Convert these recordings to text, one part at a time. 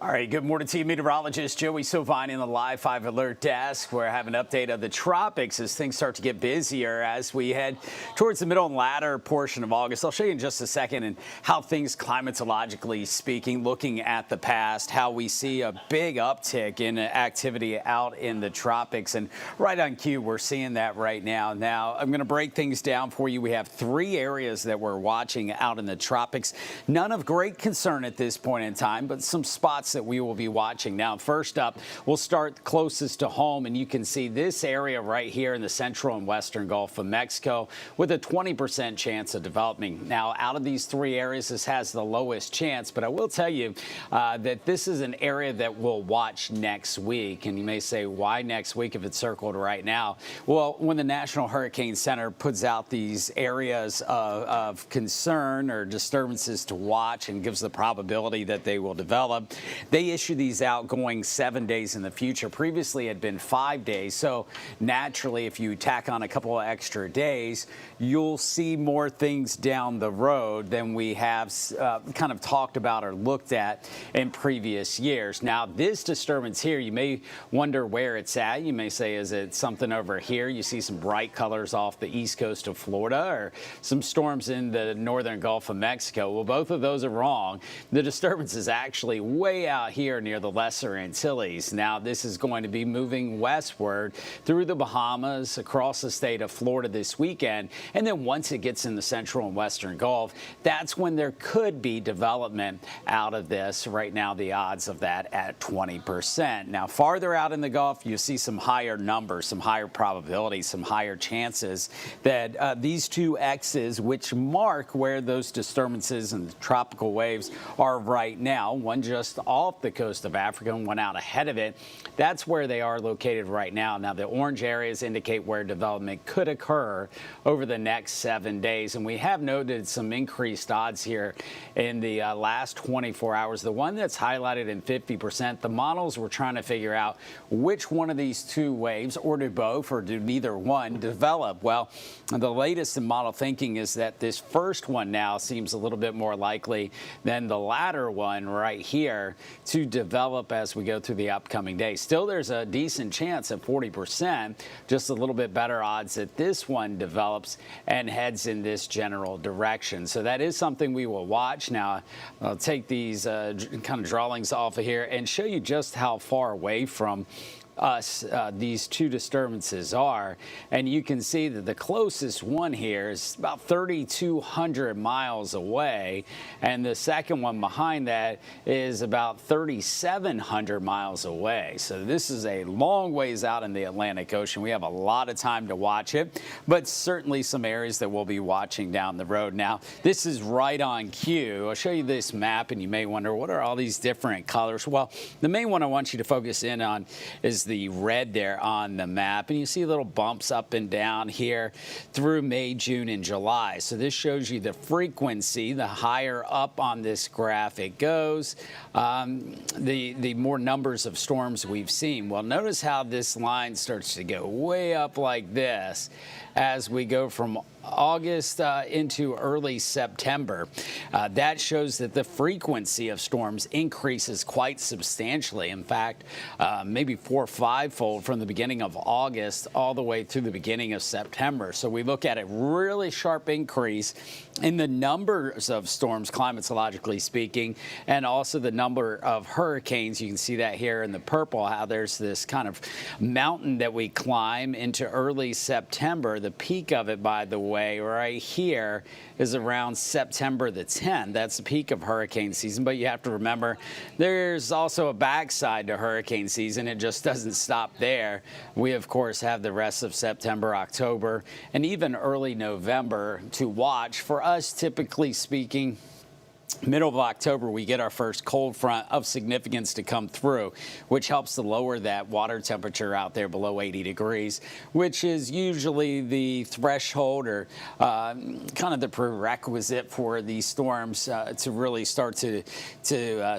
All right, good morning to you, Meteorologist Joey Sovine in the Live 5 Alert Desk. We're having an update of the tropics as things start to get busier as we head towards the middle and latter portion of August. I'll show you in just a second and how things climatologically speaking, looking at the past, how we see a big uptick in activity out in the tropics. And right on cue, we're seeing that right now. Now, I'm going to break things down for you. We have three areas that we're watching out in the tropics. None of great concern at this point in time, but some spots that we will be watching. Now, first up, we'll start closest to home, and you can see this area right here in the central and western Gulf of Mexico with a 20% chance of developing. Now, out of these three areas, this has the lowest chance, but I will tell you that this is an area that we'll watch next week. And you may say, why next week if it's circled right now? Well, when the National Hurricane Center puts out these areas of concern or disturbances to watch and gives the probability that they will develop, they issue these out going 7 days in the future. Previously, it had been 5 days. So naturally, if you tack on a couple of extra days, you'll see more things down the road than we have kind of talked about or looked at in previous years. Now, this disturbance here, you may wonder where it's at. You may say, is it something over here? You see some bright colors off the east coast of Florida or some storms in the northern Gulf of Mexico. Well, both of those are wrong. The disturbance is actually way out here near the Lesser Antilles. Now, this is going to be moving westward through the Bahamas, across the state of Florida this weekend. And then once it gets in the central and western Gulf, that's when there could be development out of this. Right now, the odds of that at 20%. Now, farther out in the Gulf, you see some higher numbers, some higher probabilities, some higher chances that these two X's, which mark where those disturbances and the tropical waves are right now, one just off the coast of Africa and one out ahead of it. That's where they are located right now. Now, the orange areas indicate where development could occur over the next 7 days. And we have noted some increased odds here in the last 24 hours. The one that's highlighted in 50%, the models were trying to figure out which one of these two waves, or do both, or do neither one develop. Well, the latest in model thinking is that this first one now seems a little bit more likely than the latter one right here to develop as we go through the upcoming days. Still, there's a decent chance at 40%, just a little bit better odds that this one develops and heads in this general direction. So that is something we will watch. Now, I'll take these kind of drawings off of here and show you just how far away from us these two disturbances are, and you can see that the closest one here is about 3,200 miles away, and the second one behind that is about 3,700 miles away. So this is a long ways out in the Atlantic Ocean. We have a lot of time to watch it, but certainly some areas that we'll be watching down the road. Now, this is right on cue. I'll show you this map, and you may wonder, what are all these different colors? Well, the main one I want you to focus in on is the red there on the map, and you see little bumps up and down here through May, June, and July. So this shows you the frequency. The higher up on this graph it goes, the more numbers of storms we've seen. Well, notice how this line starts to go way up like this as we go from August into early September. That shows that the frequency of storms increases quite substantially. In fact, maybe 4- or 5-fold from the beginning of August all the way through the beginning of September. So we look at a really sharp increase in the numbers of storms, climatologically speaking, and also the number of hurricanes. You can see that here in the purple, how there's this kind of mountain that we climb into early September. The peak of it, by the way, right here is around September the 10th. That's the peak of hurricane season. But you have to remember, there's also a backside to hurricane season. It just doesn't stop there. We, of course, have the rest of September, October, and even early November to watch. For us, typically speaking, middle of October, we get our first cold front of significance to come through, which helps to lower that water temperature out there below 80 degrees, which is usually the threshold or kind of the prerequisite for these storms to really start to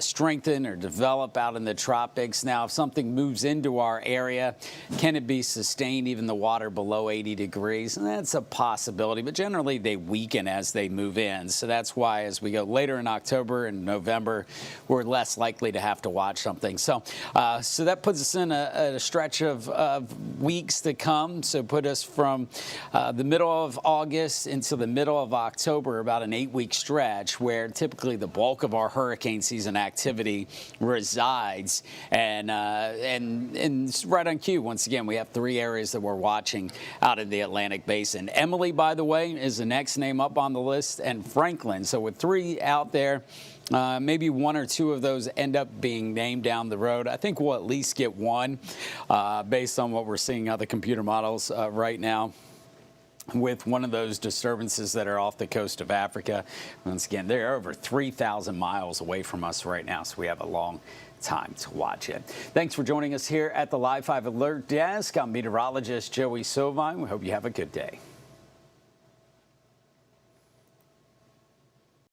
strengthen or develop out in the tropics. Now, if something moves into our area, can it be sustained even the water below 80 degrees? And that's a possibility, but generally they weaken as they move in. So that's why as we go later in October and November, we're less likely to have to watch something. So that puts us in a stretch of weeks to come. So put us from the middle of August into the middle of October, about an 8-week stretch where typically the bulk of our hurricane season activity resides. And it's right on cue. Once again, we have 3 areas that we're watching out in the Atlantic Basin. Emily, by the way, is the next name up on the list, and Franklin. So with 3 out there, maybe 1 or 2 of those end up being named down the road. I think we'll at least get 1 based on what we're seeing out of the computer models right now, with one of those disturbances that are off the coast of Africa. Once again, they're over 3,000 miles away from us right now, so we have a long time to watch it. Thanks for joining us here at the Live 5 Alert Desk. I'm meteorologist Joey Sovine. We hope you have a good day.